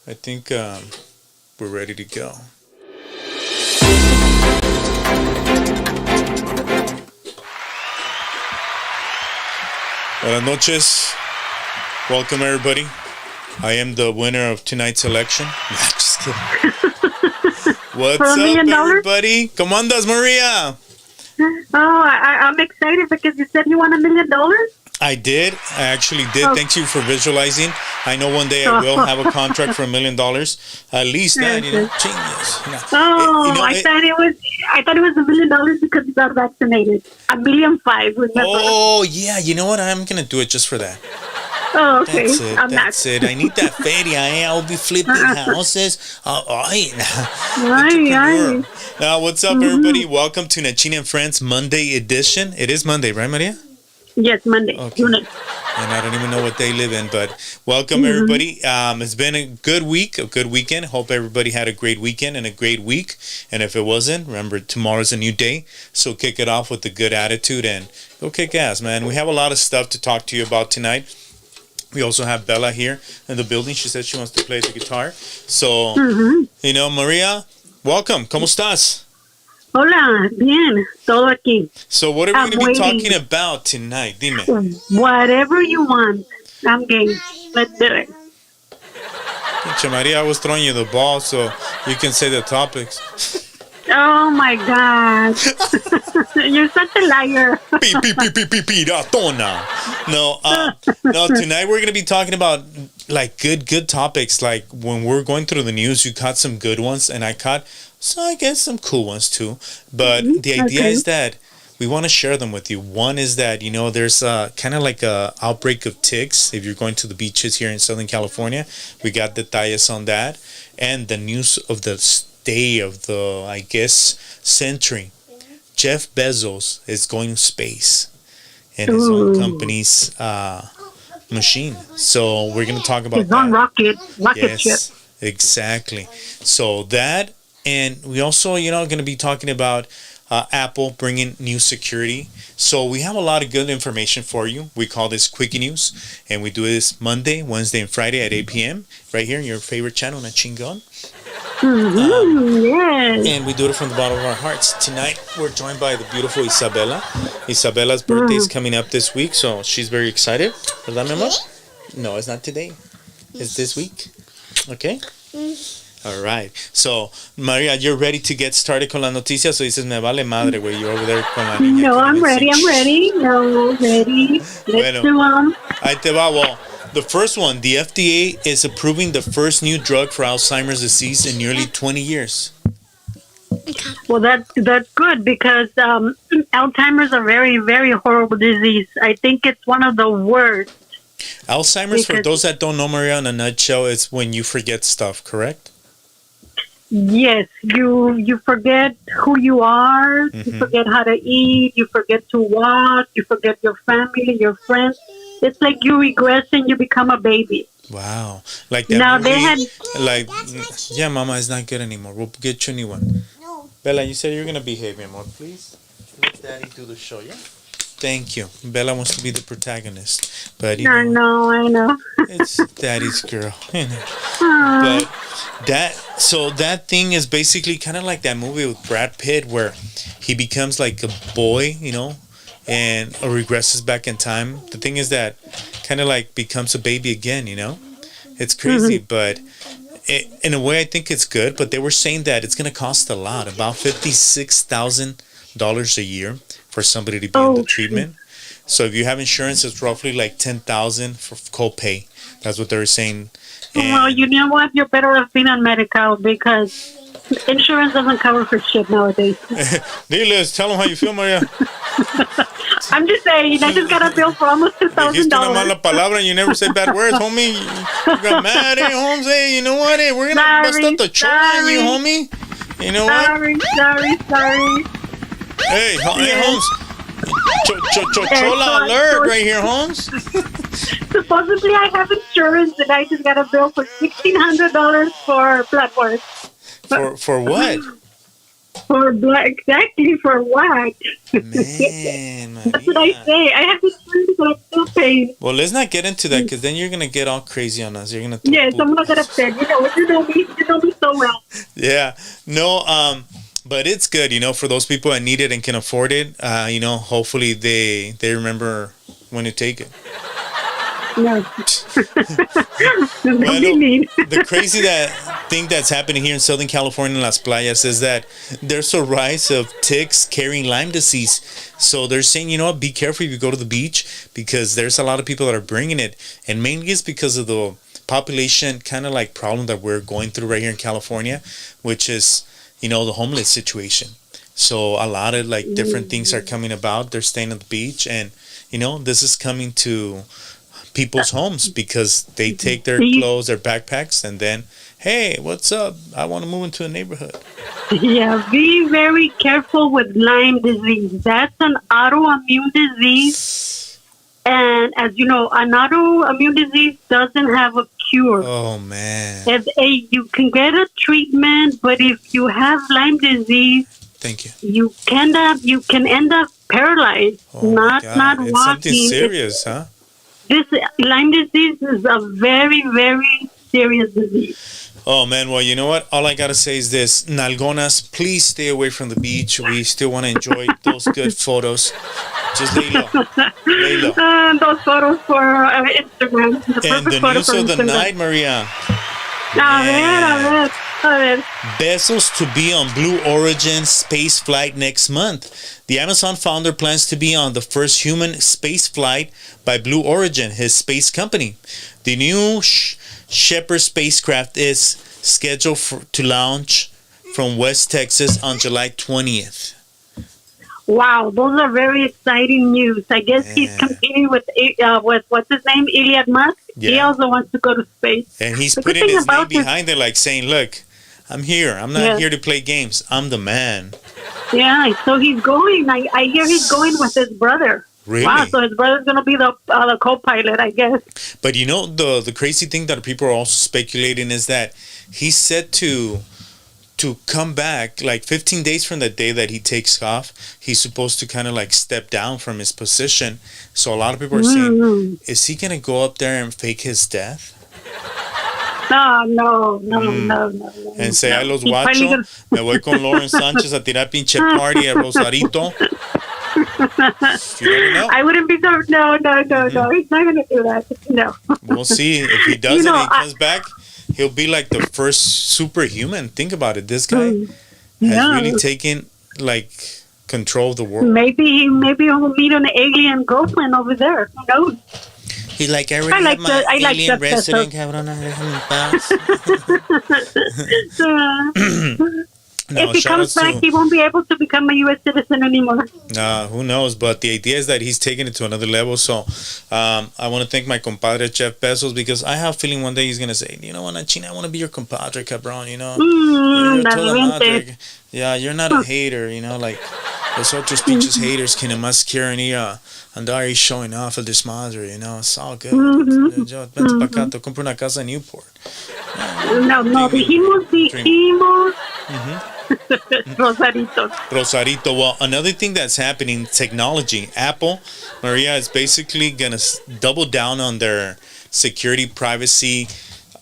I think we're ready to go. Buenas noches. Welcome, everybody. I am the winner of tonight's election. Nah, just kidding. What's up, everybody? ¿Cómo andas, Maria? I'm excited because you said you won $1 million. I did. I actually did. Oh. Thank you for visualizing. I know one day I will have a contract for $1 million. At least that, genius. I thought it was $1 million because you got vaccinated. $1.5 million. Oh yeah, you know what? I'm gonna do it just for that. Oh, okay. That's it. I need that feria. I'll be flipping houses. What's up, everybody? Welcome to Nachina and Friends Monday edition. It is Monday, right, Maria? Yes, Monday. Okay. And I don't even know what they live in, but welcome, everybody. It's been a good week, a good weekend. Hope everybody had a great weekend and a great week. And if it wasn't, remember, tomorrow's a new day. So kick it off with a good attitude and go kick ass, man. We have a lot of stuff to talk to you about tonight. We also have Bella here in the building. She said she wants to play the guitar. So, Maria, welcome. ¿Cómo estás? Hola, bien. Todo aquí. So, what are we going to be talking about tonight? Dime. Whatever you want. I'm game. Let's do it. Pinche Maria, I was throwing you the ball so you can say the topics. Oh, my God. You're such a liar. Piratona. No, tonight we're going to be talking about, like, good topics. Like, when we're going through the news, you caught some good ones, and I caught, I guess, some cool ones, too. But the idea is that we want to share them with you. One is that, there's kind of like a outbreak of ticks. If you're going to the beaches here in Southern California, we got detalles on that. And the news of the day of the, I guess, century. Jeff Bezos is going to space in his own company's machine. So we're going to talk about his own rocket ship. Exactly. So that, and we also, going to be talking about Apple bringing new security. So we have a lot of good information for you. We call this Quickie News, and we do this Monday, Wednesday, and Friday at 8 p.m. right here in your favorite channel, Na Chingon. Yes. And we do it from the bottom of our hearts. Tonight, we're joined by the beautiful Isabella. Isabella's birthday is coming up this week, so she's very excited. ¿Verdad, mi amor? No, it's not today. It's this week. Okay? All right. So, Maria, you're ready to get started con las noticias? So dices, me vale madre, güey. You're over there con la niña. No, I'm ready. No, ready. Let's do them. Ahí te va, well. The first one, the FDA is approving the first new drug for Alzheimer's disease in nearly 20 years. Well, that's good because Alzheimer's is a very, very horrible disease. I think it's one of the worst. Alzheimer's, for those that don't know, Maria, in a nutshell, it's when you forget stuff, correct? Yes, you forget who you are, you forget how to eat, you forget to walk, you forget your family, your friends. It's like you regress and you become a baby. Wow. Like that now movie, yeah, Mama, it's not good anymore. We'll get you a new one. No. Bella, you said you're going to behave, mi amor, please. Let Daddy do the show, yeah? Thank you. Bella wants to be the protagonist. But I know. It's Daddy's girl. But that thing is basically kind of like that movie with Brad Pitt where he becomes like a boy, and regresses back in time. The thing is that kind of like becomes a baby again, It's crazy, but in a way I think it's good, but they were saying that it's going to cost a lot, about $56,000 a year for somebody to be in the treatment. So if you have insurance, it's roughly like $10,000 for copay. That's what they were saying. Well, you know what? You're better off being on medical because insurance doesn't cover for shit nowadays. Diles, tell them how you feel, Maria. I'm just saying, I just got a bill for almost $2,000. Dijiste una mala palabra and you never say bad words, homie. You got mad, Holmes? Hey, you know what? Hey, we're going to bust up the chore on you, homie. You know what? Sorry. Hey, Holmes. Chola alert right here, Holmes. Supposedly I have insurance and I just got a bill for $1,600 for blood work. For what? For black, exactly for what? Man, That's what I Maria. say. I have this friend that I'm still paying. Well, let's not get into that because then you're gonna get all crazy on us. You're gonna throw Yes, poop. I'm not gonna upset. You know me so well. Yeah. No. But it's good, for those people that need it and can afford it. Hopefully they remember when to take it. No. Well, Be mean. the crazy thing that's happening here in Southern California in Las Playas is that there's a rise of ticks carrying Lyme disease. So they're saying, be careful if you go to the beach because there's a lot of people that are bringing it. And mainly it's because of the population kind of like problem that we're going through right here in California, which is, the homeless situation. So a lot of like different things are coming about. They're staying at the beach and, this is coming to people's homes because they take their clothes, their backpacks, and then, hey, what's up? I want to move into a neighborhood. Yeah, be very careful with Lyme disease. That's an autoimmune disease. And as you know, an autoimmune disease doesn't have a cure. Oh, man. You can get a treatment, but if you have Lyme disease, thank you. You can end up paralyzed, not walking. It's something serious, huh? This Lyme disease is a very, very serious disease. Oh, man. Well, you know what? All I got to say is this. Nalgonas, please stay away from the beach. We still want to enjoy those good photos. Just lay low. Lay low. Those photos for Instagram. And the news of the night, Maria. A ver. Bezos to be on Blue Origin space flight next month. The Amazon founder plans to be on the first human space flight by Blue Origin, his space company. The new Shepard spacecraft is scheduled to launch from West Texas on July 20th. Wow, those are very exciting news. I guess he's competing with what's his name, Elon Musk. Yeah. He also wants to go to space. And he's putting his name behind it, like saying, look, I'm here. I'm not here to play games. I'm the man. Yeah, so he's going. I hear he's going with his brother. Really? Wow, so his brother's going to be the co-pilot, I guess. But the crazy thing that people are also speculating is that he's set to come back like 15 days from the day that he takes off. He's supposed to kind of like step down from his position. So a lot of people are saying, is he going to go up there and fake his death? No. And say, I los guacho, me voy con Lauren Sanchez a tirar pinche party at Rosarito. You never know. I wouldn't be so. No. He's not going to do that. No. We'll see. If he does it and he comes back, he'll be like the first superhuman. Think about it. This guy has really taken like control of the world. Maybe he'll meet an alien girlfriend over there. Who knows? He's like, I already have my alien resident, cabrona. If he comes back, he won't be able to become a U.S. citizen anymore. Who knows? But the idea is that he's taking it to another level. So I want to thank my compadre, Jeff Bezos, because I have a feeling one day he's going to say, you know what, China, I want to be your compadre, cabron, Yeah, you're not a hater, like los otros pinches haters que nomás quieren ir a andar ahí showing off el desmadre, it's all good. Vente pa' acá, te compro una casa en Newport. No, dijimos. Rosarito. Well, another thing that's happening, technology. Apple, Maria, is basically going to double down on their security, privacy,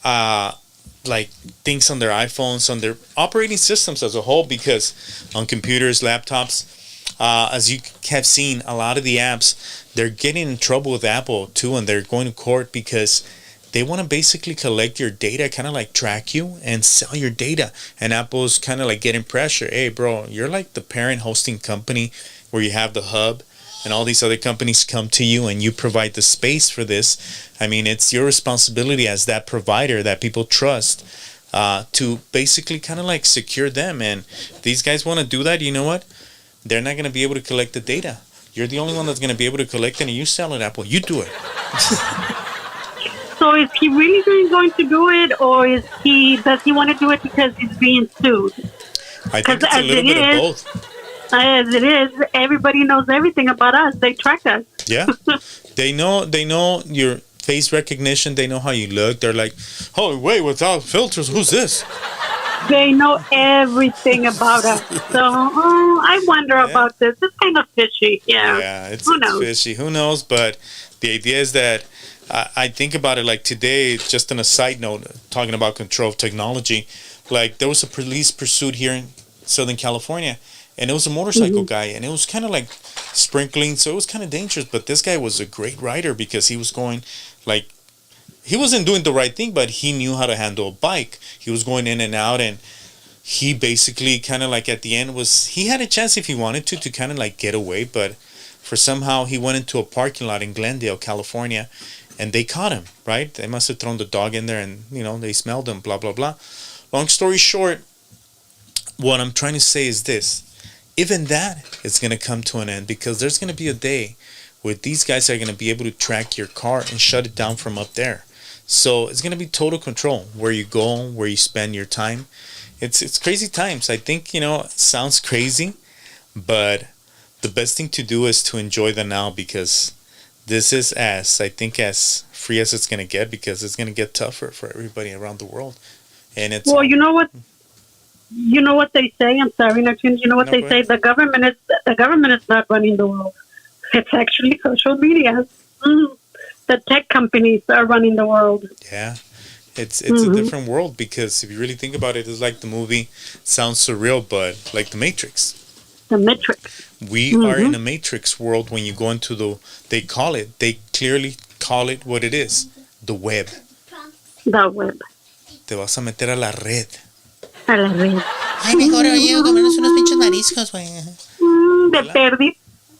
like things on their iPhones, on their operating systems as a whole, because on computers, laptops, as you have seen, a lot of the apps, they're getting in trouble with Apple too, and they're going to court because they want to basically collect your data, kind of like track you and sell your data. And Apple's kind of like getting pressure. Hey, bro, you're like the parent hosting company where you have the hub and all these other companies come to you and you provide the space for this. I mean, it's your responsibility as that provider that people trust to basically kind of like secure them. And if these guys want to do that, you know what? They're not going to be able to collect the data. You're the only one that's going to be able to collect it, and you sell it, Apple. You do it. So is he really going to do it, or does he want to do it because he's being sued? I think it's a little bit of both. As it is, everybody knows everything about us. They track us. Yeah. They know your face recognition. They know how you look. They're like, oh, wait, without filters, who's this? They know everything about us. So I wonder Yeah. about this. It's kind of fishy. Yeah. Yeah, Who it's knows? fishy. Who knows? But the idea is that I think about it like today, just on a side note, talking about control of technology, like there was a police pursuit here in Southern California, and it was a motorcycle guy, and it was kind of like sprinkling, so it was kind of dangerous. But this guy was a great rider because he was going like he wasn't doing the right thing, but he knew how to handle a bike. He was going in and out, and he basically kind of like at the end was he had a chance if he wanted to kind of like get away, but for somehow he went into a parking lot in Glendale, California, and they caught him. Right? They must have thrown the dog in there, and they smelled him. Blah blah blah. Long story short, what I'm trying to say is this: even that is going to come to an end because there's going to be a day where these guys are going to be able to track your car and shut it down from up there. So it's going to be total control where you go, where you spend your time. It's crazy times. I think it sounds crazy, but the best thing to do is to enjoy the now because this is as free as it's gonna get because it's gonna get tougher for everybody around the world. And it's Well, you know what? You know what they say. I'm sorry, Nachin. You know what No, they go say. ahead. The government is not running the world. It's actually social media. The tech companies are running the world. yeah, it's a different world because if you really think about it, it's like the movie sounds surreal, but like the Matrix. The metrics. We are in a Matrix world when you go into they clearly call it what it is, the web. The web. Te vas a meter a la red. A la red. Ay, mejor, oye, comernos unos pinches mariscos, güey. De perdi.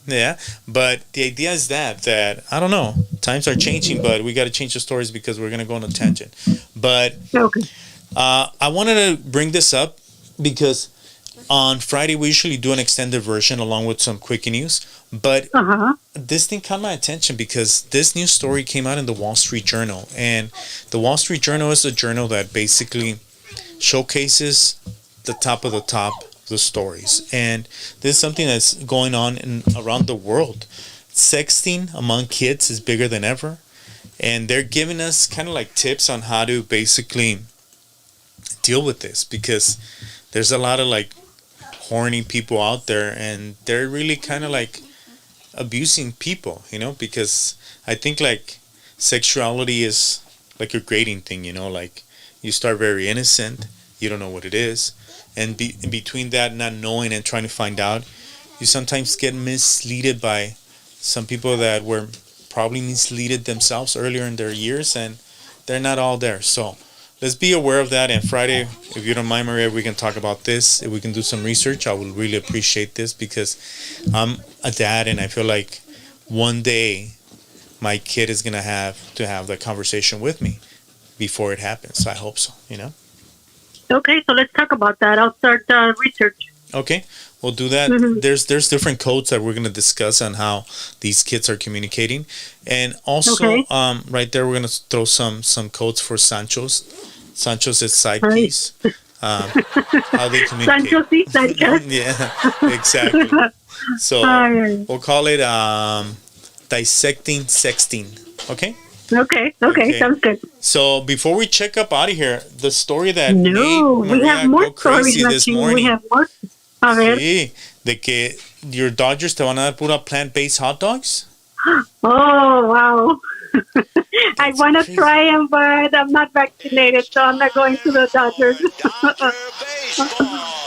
Yeah, but the idea is that I don't know. Times are changing, but we got to change the stories because we're gonna go on a tangent. But Okay. I wanted to bring this up because on Friday we usually do an extended version along with some quick news. But this thing caught my attention because this news story came out in the Wall Street Journal, and the Wall Street Journal is a journal that basically showcases the top of the stories, and this is something that's going on around the world. Sexting among kids is bigger than ever, and they're giving us kind of like tips on how to basically deal with this because there's a lot of like horny people out there, and they're really kind of like abusing people, because I think like sexuality is like a grading thing, like you start very innocent, you don't know what it is, and in between that, not knowing and trying to find out, you sometimes get misled by some people that were probably misled themselves earlier in their years, and they're not all there. So let's be aware of that. And Friday, if you don't mind, Maria, we can talk about this. If we can do some research, I would really appreciate this because I'm a dad, and I feel like one day my kid is gonna have to have that conversation with me before it happens. So I hope so. Okay, so let's talk about that. I'll start research. Okay, we'll do that. There's different codes that we're gonna discuss on how these kids are communicating, and also right there we're gonna throw some codes for Sancho's. Sancho's is side piece. How they communicate. Sancho. Yeah, exactly. So we'll call it dissecting sexting. Okay. Okay, sounds good. So before we check up out of here, the story that No, made Maria we have more go crazy stories. this Nachin. morning. We have more. A ver. Sí, de que your Dodgers te van a dar pura plant-based hot dogs. Oh, wow. I want to crazy. try them, but I'm not vaccinated, so I'm not going to the Dodgers.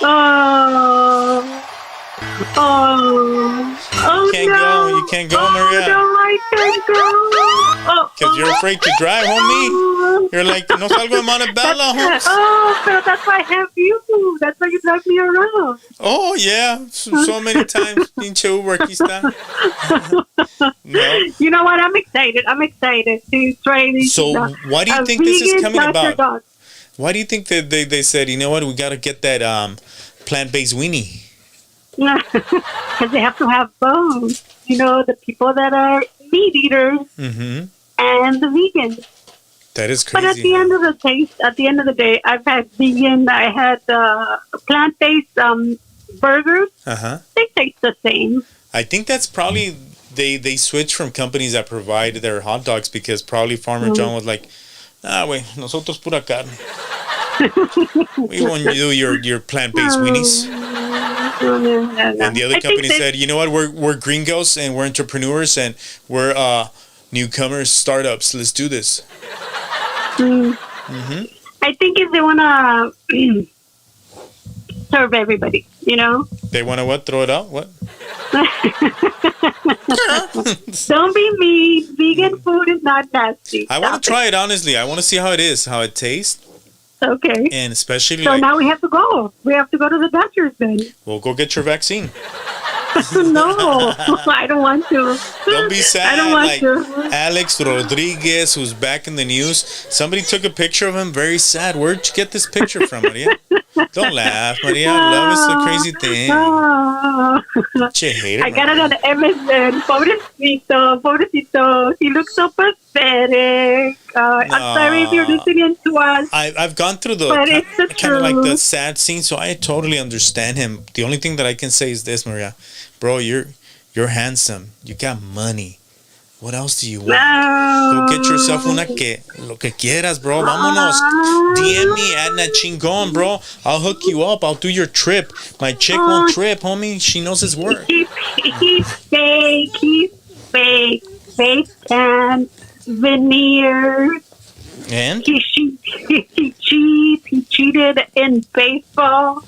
Oh, You can't go, Maria. No, I can't go. Because you're afraid to drive, homie. You're like, no salgo de Montebello, huh? Oh, but that's why I have you. That's why you drive me around. Oh, yeah. So many times. Pinche Uber, aquí está. No. You know what? I'm excited. To try these. So why do you think this is coming about? Dog. Why do you think that they said, you know what, we got to get that plant-based weenie? Because they have to have both. The people that are meat eaters and the vegans. That is crazy. But at the end of the day, I've had vegan. I had plant-based burgers. They taste the same. I think that's probably they switched from companies that provide their hot dogs because probably Farmer John was like, nah, güey, nosotros pura carne. We won't do your plant-based weenies. And the other company said, you know what? We're gringos and we're entrepreneurs and we're newcomers, startups. Let's do this. I think if they wanna serve everybody, They want to what? Throw it out? What? Don't be mean. Vegan food is not nasty. I want to try it, honestly. I want to see how it is, how it tastes. Okay. And especially So now we have to go. We have to go to the doctor's then. Well, go get your vaccine. No, I don't want to. Don't be sad. I don't want like to. Alex Rodriguez, who's back in the news. Somebody took a picture of him. Very sad. Where'd you get this picture from, Maria? Don't laugh, Maria. Love is a crazy thing. Che hater, I got it on Amazon. Pobrecito. He looks so pathetic. I'm sorry if you're listening to us. I've gone through the kind of like the sad scene, so I totally understand him. The only thing that I can say is this, Maria. Bro, you're handsome. You got money. What else do you want? Go get yourself lo que quieras, bro. Vámonos. DM me at Na Chingon, bro. I'll hook you up. I'll do your trip. My chick won't trip, homie. She knows his work. He's fake. He's fake. Fake and veneers. And? He cheats. He cheated in baseball.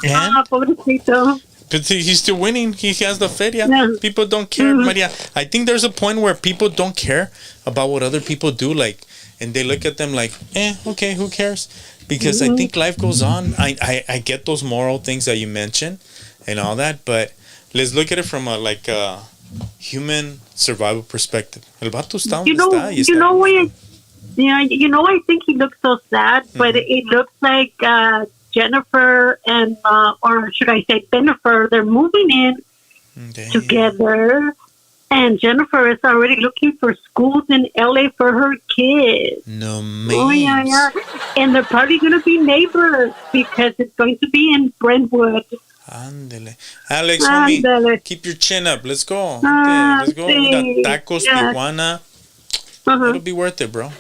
And? Pobrecito. But he's still winning. He has the feria. Yeah. People don't care, Maria. I think there's a point where people don't care about what other people do, and they look at them like, okay, who cares? Because I think life goes on. I get those moral things that you mentioned and all that, but let's look at it from a human survival perspective. El vato está donde está. I think he looks so sad, but it looks like Jennifer and, or should I say Jennifer, they're moving in together. And Jennifer is already looking for schools in LA for her kids. No, man. Oh, yeah. And they're probably going to be neighbors because it's going to be in Brentwood. Ándale. Alex, homie, keep your chin up. Let's go. Let's go. Tacos, Tijuana. It'll be worth it, bro.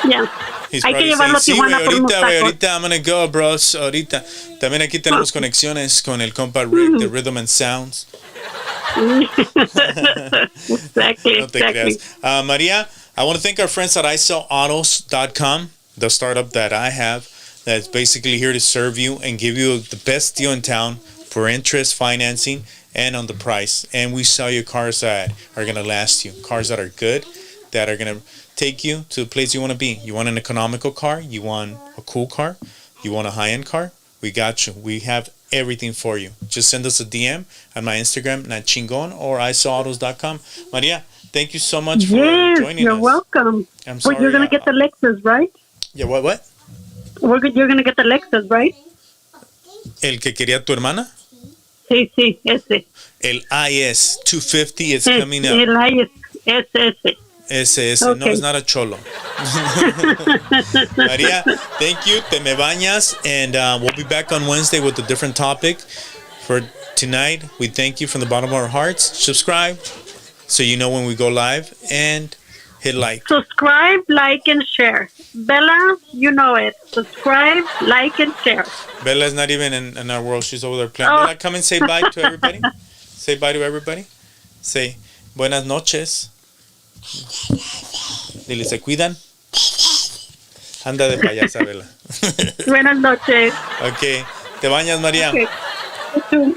Yeah. He's probably saying, sí, güey, ahorita I'm gonna go, bros, ahorita. También aquí tenemos conexiones con el compa Rick de Rhythm and Sounds. Exactly. No te creas. Maria, I want to thank our friends at iSellAutos.com, the startup that I have that's basically here to serve you and give you the best deal in town for interest, financing, and on the price. And we sell you cars that are going to last you, cars that are good, that are going to take you to the place you want to be. You want an economical car? You want a cool car? You want a high-end car? We got you. We have everything for you. Just send us a DM on my Instagram, Nachingon, or iSellAutos.com. Maria, thank you so much for joining us. You're welcome. I'm sorry. But you're going to get the Lexus, right? Yeah, what? You're going to get the Lexus, right? El que quería tu hermana? Sí, ese. El IS 250 is coming up. El IS, ese. Ese. Okay. No, it's not a cholo. Maria, thank you. Te me bañas. And we'll be back on Wednesday with a different topic. For tonight, we thank you from the bottom of our hearts. Subscribe so you know when we go live. And hit like. Subscribe, like, and share. Bella, you know it. Subscribe, like, and share. Bella's not even in our world. She's over there playing. Bella, come and say bye to everybody. Say bye to everybody. Say buenas noches. Dile, ¿se cuidan? Anda de payasa, Bella. Buenas noches. Ok. ¿Te bañas, María? Okay.